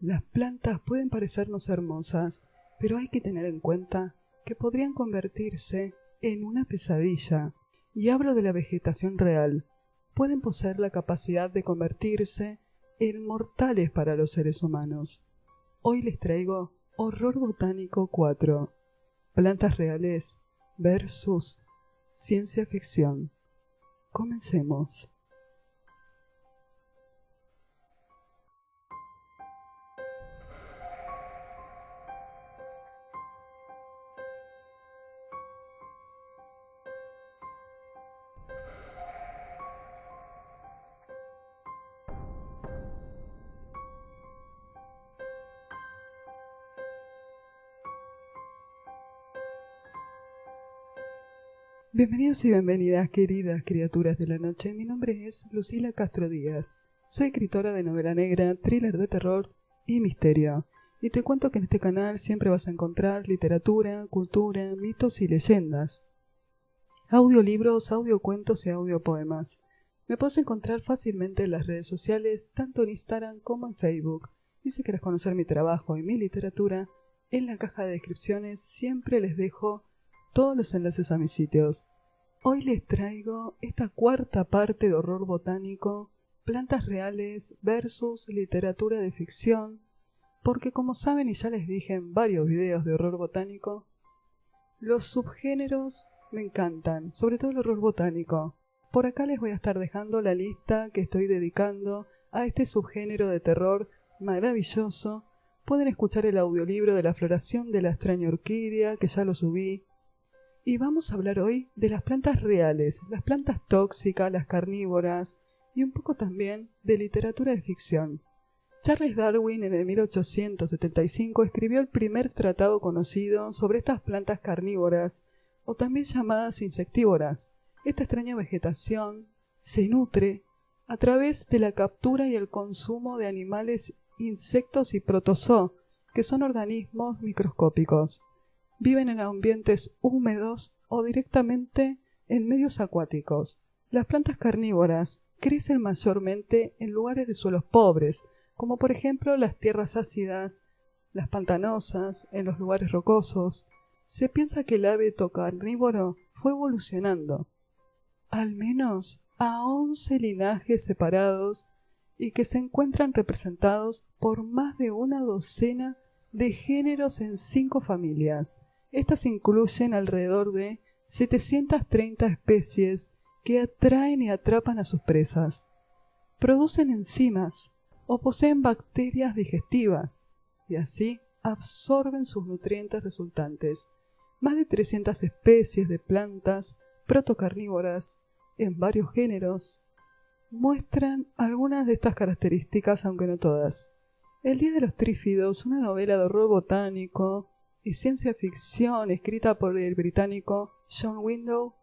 Las plantas pueden parecernos hermosas, pero hay que tener en cuenta que podrían convertirse en una pesadilla. Y hablo de la vegetación real. Pueden poseer la capacidad de convertirse en mortales para los seres humanos. Hoy les traigo Horror Botánico 4. Plantas reales versus ciencia ficción. Comencemos. Bienvenidos y bienvenidas, queridas criaturas de la noche. Mi nombre es Lucila Castro Díaz. Soy escritora de novela negra, thriller de terror y misterio. Y te cuento que en este canal siempre vas a encontrar literatura, cultura, mitos y leyendas. Audiolibros, audiocuentos y audiopoemas. Me puedes encontrar fácilmente en las redes sociales, tanto en Instagram como en Facebook. Y si quieres conocer mi trabajo y mi literatura, en la caja de descripciones siempre les dejo todos los enlaces a mis sitios. Hoy les traigo esta cuarta parte de Horror Botánico, plantas reales versus literatura de ficción, porque como saben y ya les dije en varios videos de Horror Botánico, los subgéneros me encantan, sobre todo el horror botánico. Por acá les voy a estar dejando la lista que estoy dedicando a este subgénero de terror maravilloso. Pueden escuchar el audiolibro de la floración de la extraña orquídea, que ya lo subí. Y vamos a hablar hoy de las plantas reales, las plantas tóxicas, las carnívoras y un poco también de literatura de ficción. Charles Darwin en el 1875 escribió el primer tratado conocido sobre estas plantas carnívoras, o también llamadas insectívoras. Esta extraña vegetación se nutre a través de la captura y el consumo de animales, insectos y protozoo, que son organismos microscópicos. Viven en ambientes húmedos o directamente en medios acuáticos. Las plantas carnívoras crecen mayormente en lugares de suelos pobres, como por ejemplo las tierras ácidas, las pantanosas, en los lugares rocosos. Se piensa que el hábito carnívoro fue evolucionando, al menos a 11 linajes separados y que se encuentran representados por más de una docena de géneros en 5 familias. Estas incluyen alrededor de 730 especies que atraen y atrapan a sus presas. Producen enzimas o poseen bacterias digestivas y así absorben sus nutrientes resultantes. Más de 300 especies de plantas protocarnívoras en varios géneros muestran algunas de estas características, aunque no todas. El Día de los Trífidos, una novela de horror botánico y ciencia ficción escrita por el británico John Window,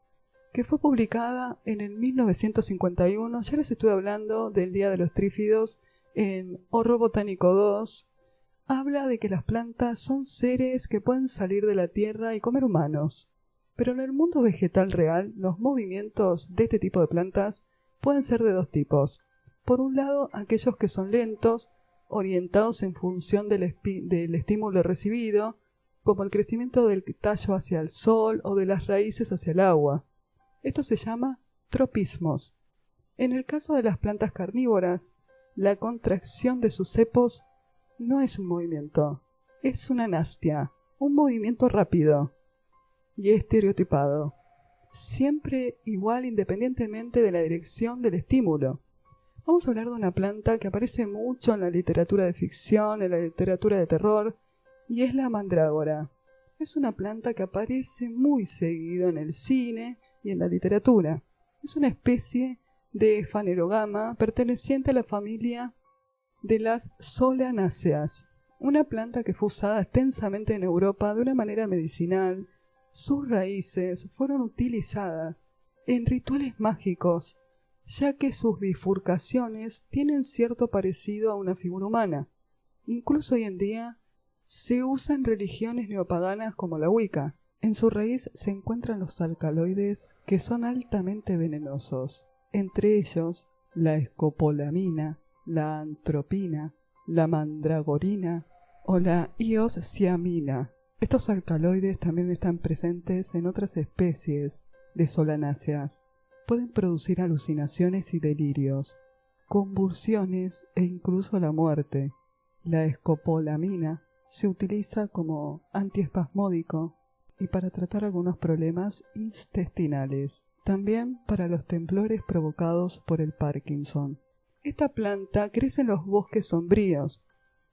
que fue publicada en el 1951. Ya les estuve hablando del Día de los Trífidos en Horror Botánico 2. Habla de que las plantas son seres que pueden salir de la tierra y comer humanos. Pero en el mundo vegetal real, los movimientos de este tipo de plantas pueden ser de dos tipos. Por un lado, aquellos que son lentos, orientados en función del estímulo recibido, como el crecimiento del tallo hacia el sol o de las raíces hacia el agua. Esto se llama tropismos. En el caso de las plantas carnívoras, la contracción de sus cepos no es un movimiento, es una anastia, un movimiento rápido y estereotipado, siempre igual independientemente de la dirección del estímulo. Vamos a hablar de una planta que aparece mucho en la literatura de ficción, en la literatura de terror, y es la mandrágora. Es una planta que aparece muy seguido en el cine y en la literatura. Es una especie de fanerogama perteneciente a la familia de las solanáceas, una planta que fue usada extensamente en Europa de una manera medicinal. Sus raíces fueron utilizadas en rituales mágicos, ya que sus bifurcaciones tienen cierto parecido a una figura humana. Incluso hoy en día se usa en religiones neopaganas como la Wicca. En su raíz se encuentran los alcaloides que son altamente venenosos, entre ellos la escopolamina, la antropina, la mandragorina o la iosciamina. Estos alcaloides también están presentes en otras especies de solanáceas. Pueden producir alucinaciones y delirios, convulsiones e incluso la muerte. La escopolamina se utiliza como antiespasmódico y para tratar algunos problemas intestinales, también para los temblores provocados por el Parkinson. Esta planta crece en los bosques sombríos,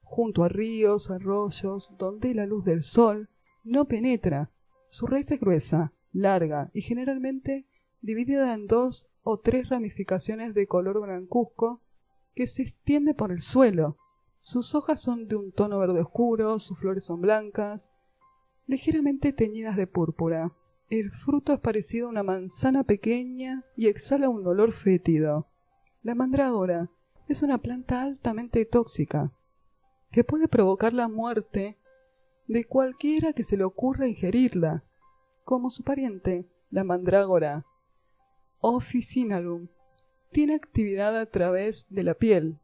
junto a ríos, arroyos, donde la luz del sol no penetra. Su raíz es gruesa, larga y generalmente dividida en 2 o 3 ramificaciones de color blancuzco que se extiende por el suelo. Sus hojas son de un tono verde oscuro, sus flores son blancas, ligeramente teñidas de púrpura. El fruto es parecido a una manzana pequeña y exhala un olor fétido. La mandrágora es una planta altamente tóxica, que puede provocar la muerte de cualquiera que se le ocurra ingerirla, como su pariente, la mandrágora officinarum. Tiene actividad a través de la piel,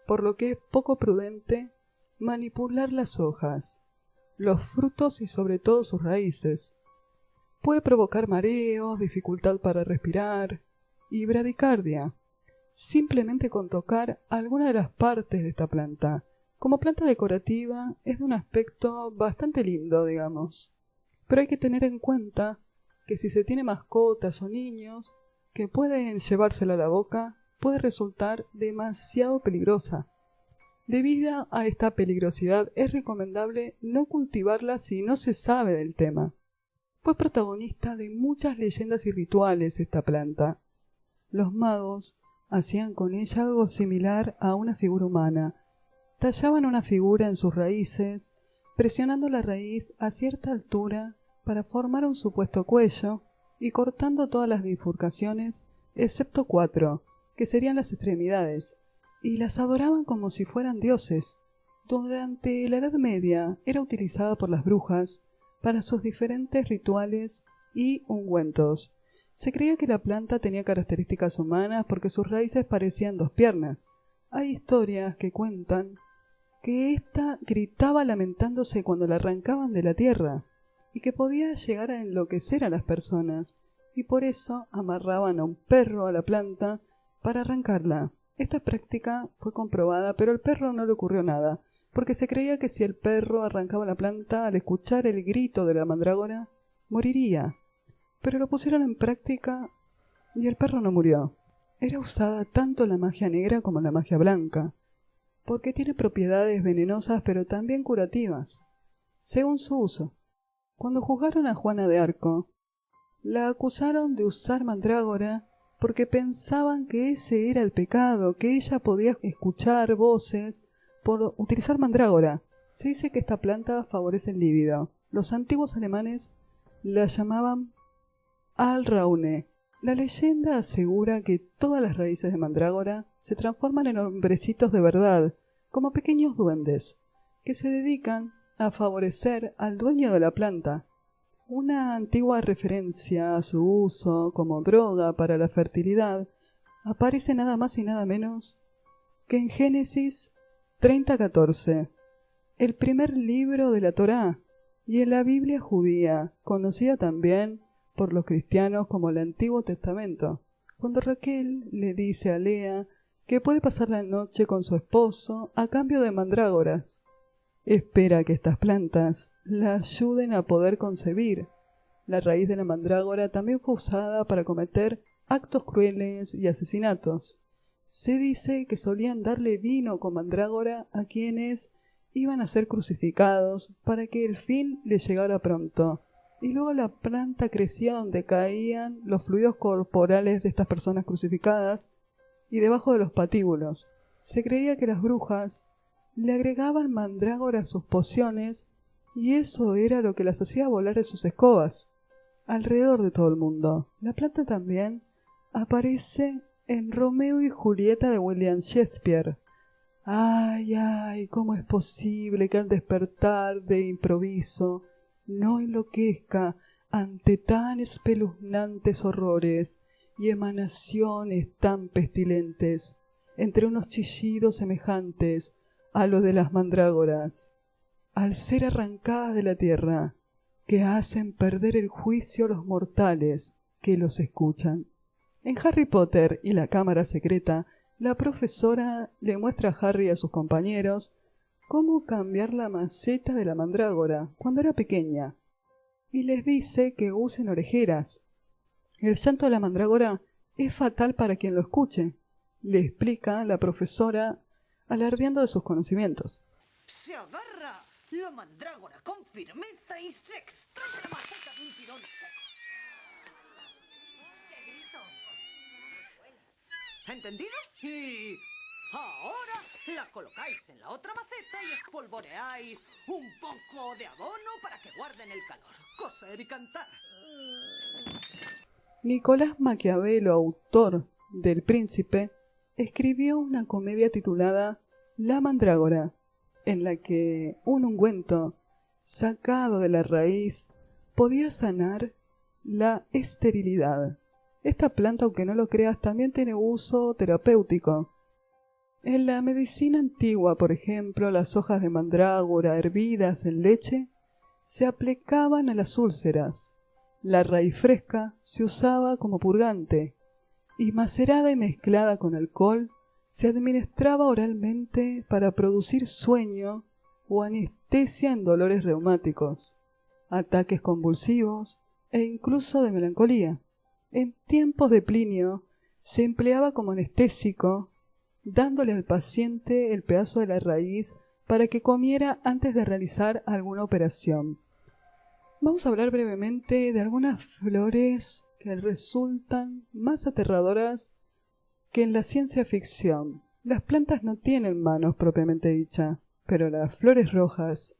por lo que es poco prudente manipular las hojas, los frutos y sobre todo sus raíces. Puede provocar mareos, dificultad para respirar y bradicardia, simplemente con tocar alguna de las partes de esta planta. Como planta decorativa es de un aspecto bastante lindo, digamos. Pero hay que tener en cuenta que si se tiene mascotas o niños que pueden llevársela a la boca, puede resultar demasiado peligrosa. Debido a esta peligrosidad es recomendable no cultivarla si no se sabe del tema. Fue protagonista de muchas leyendas y rituales esta planta. Los magos hacían con ella algo similar a una figura humana. Tallaban una figura en sus raíces, presionando la raíz a cierta altura para formar un supuesto cuello y cortando todas las bifurcaciones excepto 4, que serían las extremidades, y las adoraban como si fueran dioses. Durante la Edad Media era utilizada por las brujas para sus diferentes rituales y ungüentos. Se creía que la planta tenía características humanas porque sus raíces parecían 2 piernas. Hay historias que cuentan que ésta gritaba lamentándose cuando la arrancaban de la tierra, y que podía llegar a enloquecer a las personas, y por eso amarraban a un perro a la planta para arrancarla. Esta práctica fue comprobada, pero al perro no le ocurrió nada, porque se creía que si el perro arrancaba la planta al escuchar el grito de la mandrágora, moriría. Pero lo pusieron en práctica y el perro no murió. Era usada tanto la magia negra como la magia blanca, porque tiene propiedades venenosas pero también curativas, según su uso. Cuando juzgaron a Juana de Arco, la acusaron de usar mandrágora porque pensaban que ese era el pecado, que ella podía escuchar voces por utilizar mandrágora. Se dice que esta planta favorece el líbido. Los antiguos alemanes la llamaban Alraune. La leyenda asegura que todas las raíces de mandrágora se transforman en hombrecitos de verdad, como pequeños duendes, que se dedican a favorecer al dueño de la planta. Una antigua referencia a su uso como droga para la fertilidad aparece nada más y nada menos que en Génesis 30:14, el primer libro de la Torá, y en la Biblia judía, conocida también por los cristianos como el Antiguo Testamento, cuando Raquel le dice a Lea que puede pasar la noche con su esposo a cambio de mandrágoras. Espera que estas plantas la ayuden a poder concebir. La raíz de la mandrágora también fue usada para cometer actos crueles y asesinatos. Se dice que solían darle vino con mandrágora a quienes iban a ser crucificados para que el fin les llegara pronto, y luego la planta crecía donde caían los fluidos corporales de estas personas crucificadas y debajo de los patíbulos. Se creía que las brujas le agregaban mandrágora a sus pociones y eso era lo que las hacía volar en sus escobas alrededor de todo el mundo. La planta también aparece en Romeo y Julieta de William Shakespeare. Ay, ay, ¿cómo es posible que al despertar de improviso no enloquezca ante tan espeluznantes horrores y emanaciones tan pestilentes, entre unos chillidos semejantes a lo de las mandrágoras, al ser arrancadas de la tierra, que hacen perder el juicio a los mortales que los escuchan. En Harry Potter y la Cámara Secreta, la profesora le muestra a Harry y a sus compañeros cómo cambiar la maceta de la mandrágora cuando era pequeña, y les dice que usen orejeras. El llanto de la mandrágora es fatal para quien lo escuche, le explica la profesora alardeando de sus conocimientos. Se agarra la mandrágora con firmeza y se extrae la maceta de un tirón. ¿Entendido? Y ahora la colocáis en la otra maceta y espolvoreáis un poco de abono para que guarden el calor. Coser y cantar. Nicolás Maquiavelo, autor del Príncipe, escribió una comedia titulada La mandrágora, en la que un ungüento sacado de la raíz podía sanar la esterilidad. Esta planta, aunque no lo creas, también tiene uso terapéutico. En la medicina antigua, por ejemplo, las hojas de mandrágora hervidas en leche se aplicaban a las úlceras. La raíz fresca se usaba como purgante y macerada y mezclada con alcohol se administraba oralmente para producir sueño o anestesia en dolores reumáticos, ataques convulsivos e incluso de melancolía. En tiempos de Plinio se empleaba como anestésico, dándole al paciente el pedazo de la raíz para que comiera antes de realizar alguna operación. Vamos a hablar brevemente de algunas flores que resultan más aterradoras que en la ciencia ficción. Las plantas no tienen manos propiamente dicha, pero las flores rojas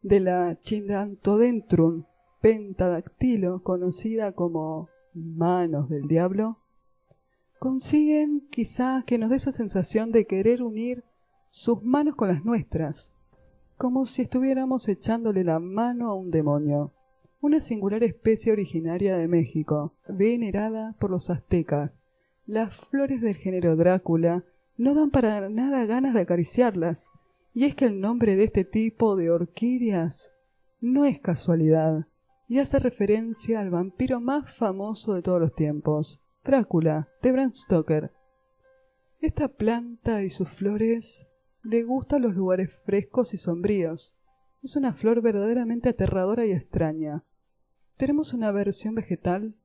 de la Chindantodentrum pentadactilo, conocida como manos del diablo, consiguen quizás que nos dé esa sensación de querer unir sus manos con las nuestras, como si estuviéramos echándole la mano a un demonio. Una singular especie originaria de México, venerada por los aztecas. Las flores del género Drácula no dan para nada ganas de acariciarlas, y es que el nombre de este tipo de orquídeas no es casualidad, y hace referencia al vampiro más famoso de todos los tiempos, Drácula, de Bram Stoker. Esta planta y sus flores le gustan los lugares frescos y sombríos. Es una flor verdaderamente aterradora y extraña. Tenemos una versión vegetal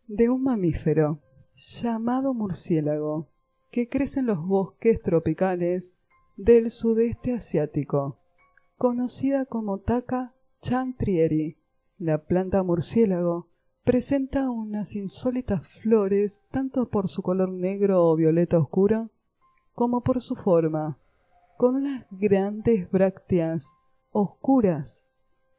de un mamífero llamado murciélago, que crece en los bosques tropicales del sudeste asiático, conocida como Taca chantrieri. La planta murciélago presenta unas insólitas flores tanto por su color negro o violeta oscuro como por su forma, con unas grandes brácteas oscuras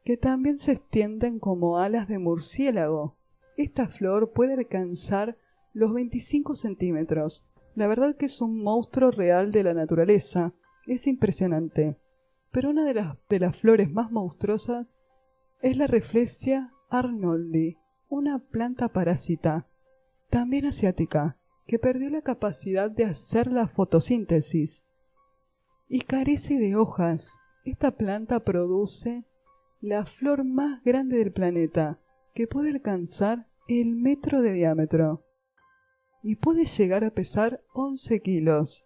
que también se extienden como alas de murciélago. Esta flor puede alcanzar los 25 centímetros. La verdad que es un monstruo real de la naturaleza. Es impresionante. Pero una de las flores más monstruosas es la Rafflesia arnoldi, una planta parásita, también asiática, que perdió la capacidad de hacer la fotosíntesis y carece de hojas. Esta planta produce la flor más grande del planeta, que puede alcanzar el metro de diámetro y puede llegar a pesar 11 kilos.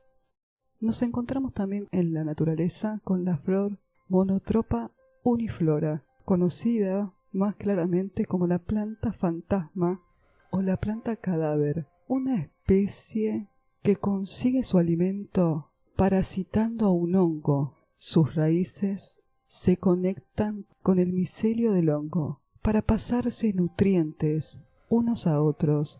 Nos encontramos también en la naturaleza con la flor Monotropa uniflora, conocida más claramente como la planta fantasma o la planta cadáver, una especie que consigue su alimento parasitando a un hongo. Sus raíces se conectan con el micelio del hongo para pasarse nutrientes unos a otros.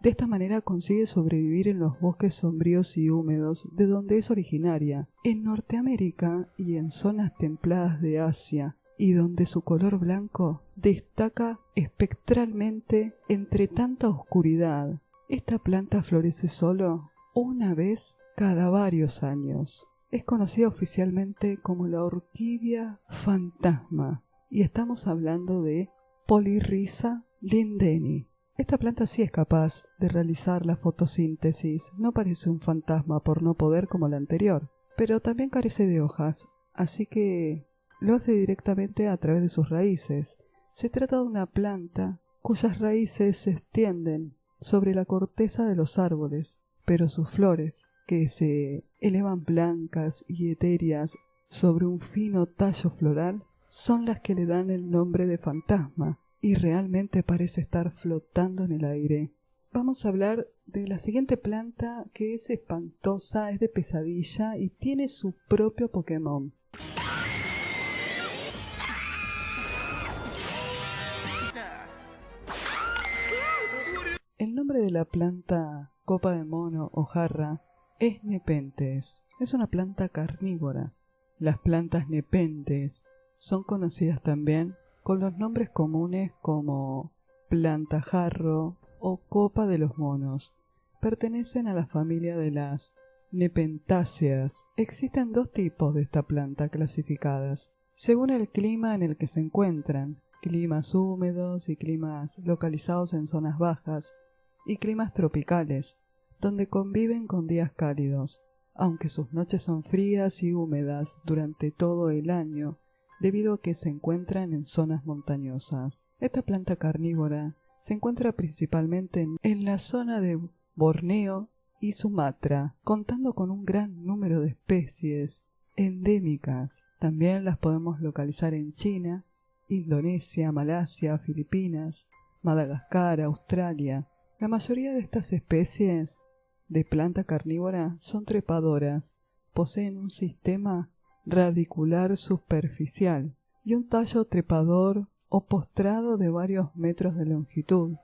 De esta manera consigue sobrevivir en los bosques sombríos y húmedos de donde es originaria, en Norteamérica y en zonas templadas de Asia, y donde su color blanco destaca espectralmente entre tanta oscuridad. Esta planta florece solo una vez cada varios años. Es conocida oficialmente como la orquídea fantasma, y estamos hablando de Polyrrhiza lindeni. Esta planta sí es capaz de realizar la fotosíntesis, no parece un fantasma por no poder como la anterior, pero también carece de hojas, así que lo hace directamente a través de sus raíces. Se trata de una planta cuyas raíces se extienden sobre la corteza de los árboles, pero sus flores, que se elevan blancas y etéreas sobre un fino tallo floral, son las que le dan el nombre de fantasma, y realmente parece estar flotando en el aire. Vamos a hablar de la siguiente planta, que es espantosa, es de pesadilla y tiene su propio Pokémon. El nombre de la planta copa de mono o jarra es nepentes. Es una planta carnívora. Las plantas nepentes son conocidas también con los nombres comunes como planta jarro o copa de los monos. Pertenecen a la familia de las nepentáceas. Existen dos tipos de esta planta clasificadas, según el clima en el que se encuentran: climas húmedos y climas localizados en zonas bajas, y climas tropicales, donde conviven con días cálidos, aunque sus noches son frías y húmedas durante todo el año, debido a que se encuentran en zonas montañosas. Esta planta carnívora se encuentra principalmente en la zona de Borneo y Sumatra, contando con un gran número de especies endémicas. También las podemos localizar en China, Indonesia, Malasia, Filipinas, Madagascar, Australia. La mayoría de estas especies de planta carnívora son trepadoras, poseen un sistema radicular superficial y un tallo trepador o postrado de varios metros de longitud.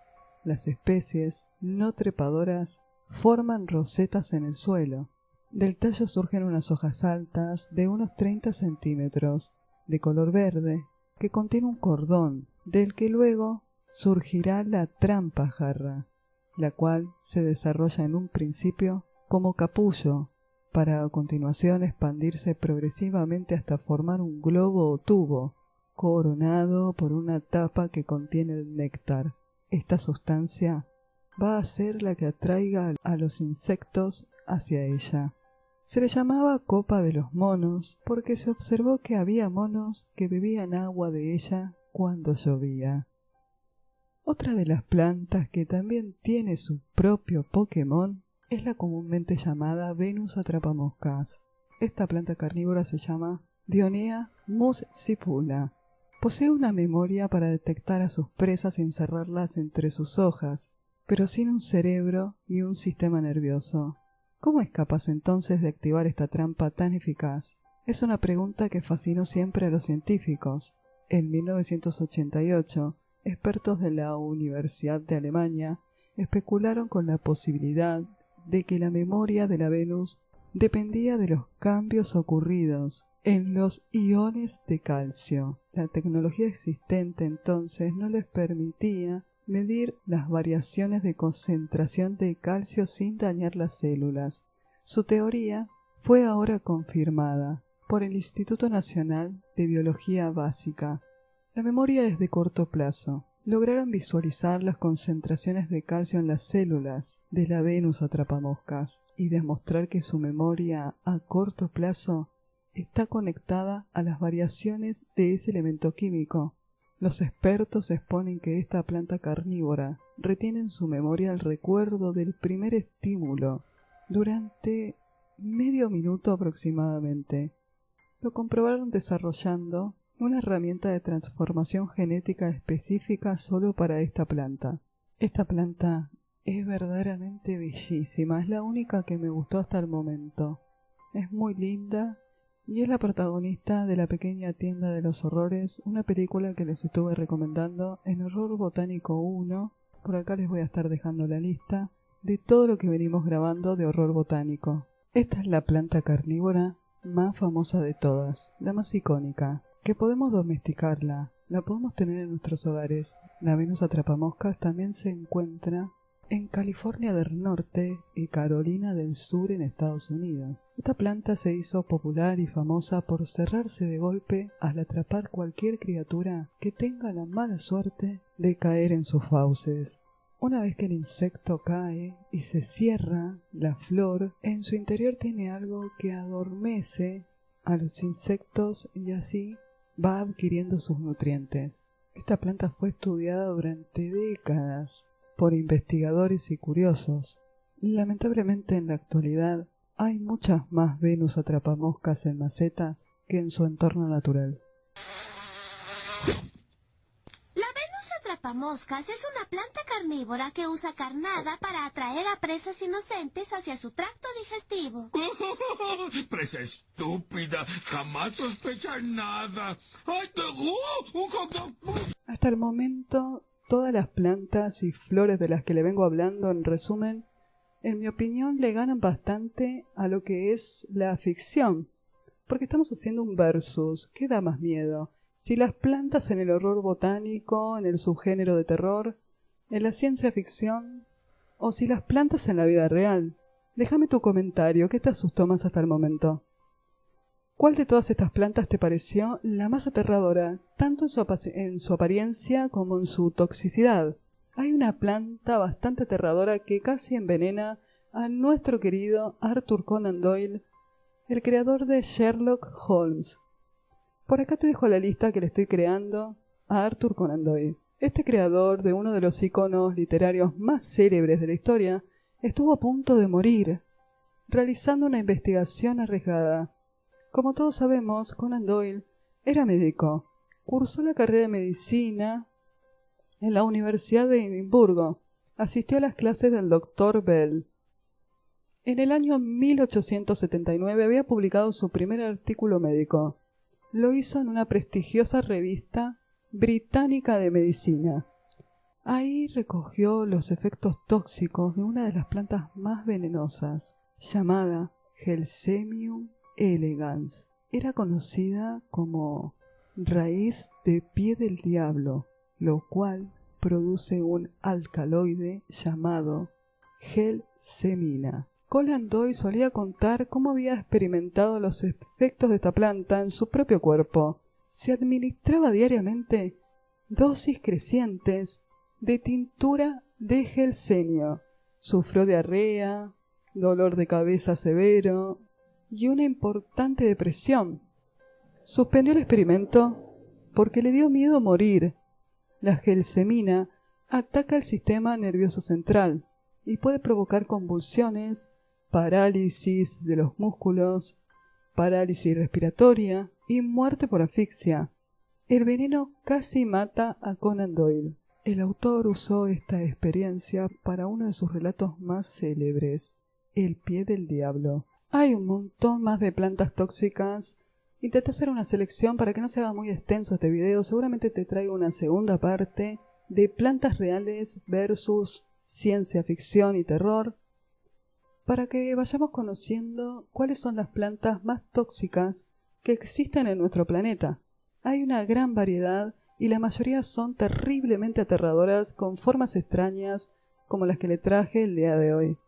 Las especies no trepadoras forman rosetas en el suelo. Del tallo surgen unas hojas altas de unos 30 centímetros, de color verde, que contiene un cordón, del que luego surgirá la trampa jarra, la cual se desarrolla en un principio como capullo, para a continuación expandirse progresivamente hasta formar un globo o tubo, coronado por una tapa que contiene el néctar. Esta sustancia va a ser la que atraiga a los insectos hacia ella. Se le llamaba copa de los monos porque se observó que había monos que bebían agua de ella cuando llovía. Otra de las plantas que también tiene su propio Pokémon es la comúnmente llamada Venus atrapamoscas. Esta planta carnívora se llama Dionea muscipula. Posee una memoria para detectar a sus presas y encerrarlas entre sus hojas, pero sin un cerebro y un sistema nervioso. ¿Cómo es capaz entonces de activar esta trampa tan eficaz? Es una pregunta que fascinó siempre a los científicos. En 1988, expertos de la Universidad de Alemania especularon con la posibilidad de que la memoria de la Venus dependía de los cambios ocurridos en los iones de calcio. La tecnología existente entonces no les permitía medir las variaciones de concentración de calcio sin dañar las células. Su teoría fue ahora confirmada por el Instituto Nacional de Biología Básica. La memoria es de corto plazo. Lograron visualizar las concentraciones de calcio en las células de la Venus atrapamoscas y demostrar que su memoria a corto plazo está conectada a las variaciones de ese elemento químico. Los expertos exponen que esta planta carnívora retiene en su memoria el recuerdo del primer estímulo durante medio minuto aproximadamente. Lo comprobaron desarrollando una herramienta de transformación genética específica solo para esta planta. Esta planta es verdaderamente bellísima, es la única que me gustó hasta el momento. Es muy linda y es la protagonista de La pequeña tienda de los horrores, una película que les estuve recomendando en Horror Botánico 1. Por acá les voy a estar dejando la lista de todo lo que venimos grabando de horror botánico. Esta es la planta carnívora más famosa de todas, la más icónica, que podemos domesticarla, la podemos tener en nuestros hogares. La Venus atrapamoscas también se encuentra en California del Norte y Carolina del Sur en Estados Unidos. Esta planta se hizo popular y famosa por cerrarse de golpe al atrapar cualquier criatura que tenga la mala suerte de caer en sus fauces. Una vez que el insecto cae y se cierra, la flor en su interior tiene algo que adormece a los insectos y así va adquiriendo sus nutrientes. Esta planta fue estudiada durante décadas por investigadores y curiosos. Lamentablemente en la actualidad hay muchas más Venus atrapamoscas en macetas que en su entorno natural. Atrapamoscas es una planta carnívora que usa carnada para atraer a presas inocentes hacia su tracto digestivo. Presa estúpida, jamás sospecha nada. ¡Ay, Hasta el momento, todas las plantas y flores de las que le vengo hablando, en resumen, en mi opinión le ganan bastante a lo que es la ficción, porque estamos haciendo un versus. ¿Qué da más miedo? Si las plantas en el horror botánico, en el subgénero de terror, en la ciencia ficción, o si las plantas en la vida real. Déjame tu comentario, ¿qué te asustó más hasta el momento? ¿Cuál de todas estas plantas te pareció la más aterradora, tanto en su apariencia como en su toxicidad? Hay una planta bastante aterradora que casi envenena a nuestro querido Arthur Conan Doyle, el creador de Sherlock Holmes. Por acá te dejo la lista que le estoy creando a Arthur Conan Doyle. Este creador de uno de los iconos literarios más célebres de la historia estuvo a punto de morir, realizando una investigación arriesgada. Como todos sabemos, Conan Doyle era médico. Cursó la carrera de medicina en la Universidad de Edimburgo. Asistió a las clases del Dr. Bell. En el año 1879 había publicado su primer artículo médico. Lo hizo en una prestigiosa revista británica de medicina. Ahí recogió los efectos tóxicos de una de las plantas más venenosas, llamada Gelsemium elegans. Era conocida como raíz de pie del diablo, lo cual produce un alcaloide llamado gelsemina. Conan Doyle solía contar cómo había experimentado los efectos de esta planta en su propio cuerpo. Se administraba diariamente dosis crecientes de tintura de gelsenio. Sufrió diarrea, dolor de cabeza severo y una importante depresión. Suspendió el experimento porque le dio miedo morir. La gelsemina ataca el sistema nervioso central y puede provocar convulsiones, parálisis de los músculos, parálisis respiratoria y muerte por asfixia. El veneno casi mata a Conan Doyle. El autor usó esta experiencia para uno de sus relatos más célebres, El pie del diablo. Hay un montón más de plantas tóxicas. Intenté hacer una selección para que no se haga muy extenso este video. Seguramente te traigo una segunda parte de plantas reales versus ciencia ficción y terror, para que vayamos conociendo cuáles son las plantas más tóxicas que existen en nuestro planeta. Hay una gran variedad y la mayoría son terriblemente aterradoras, con formas extrañas como las que le traje el día de hoy.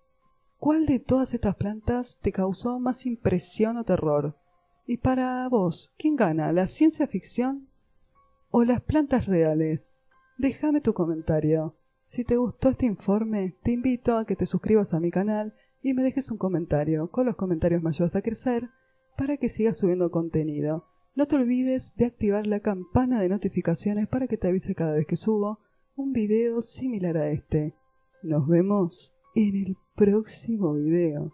¿Cuál de todas estas plantas te causó más impresión o terror? Y para vos, ¿quién gana, la ciencia ficción o las plantas reales? Déjame tu comentario. Si te gustó este informe, te invito a que te suscribas a mi canal y me dejes un comentario. Con los comentarios me ayudas a crecer para que siga subiendo contenido. No te olvides de activar la campana de notificaciones para que te avise cada vez que subo un video similar a este. Nos vemos en el próximo video.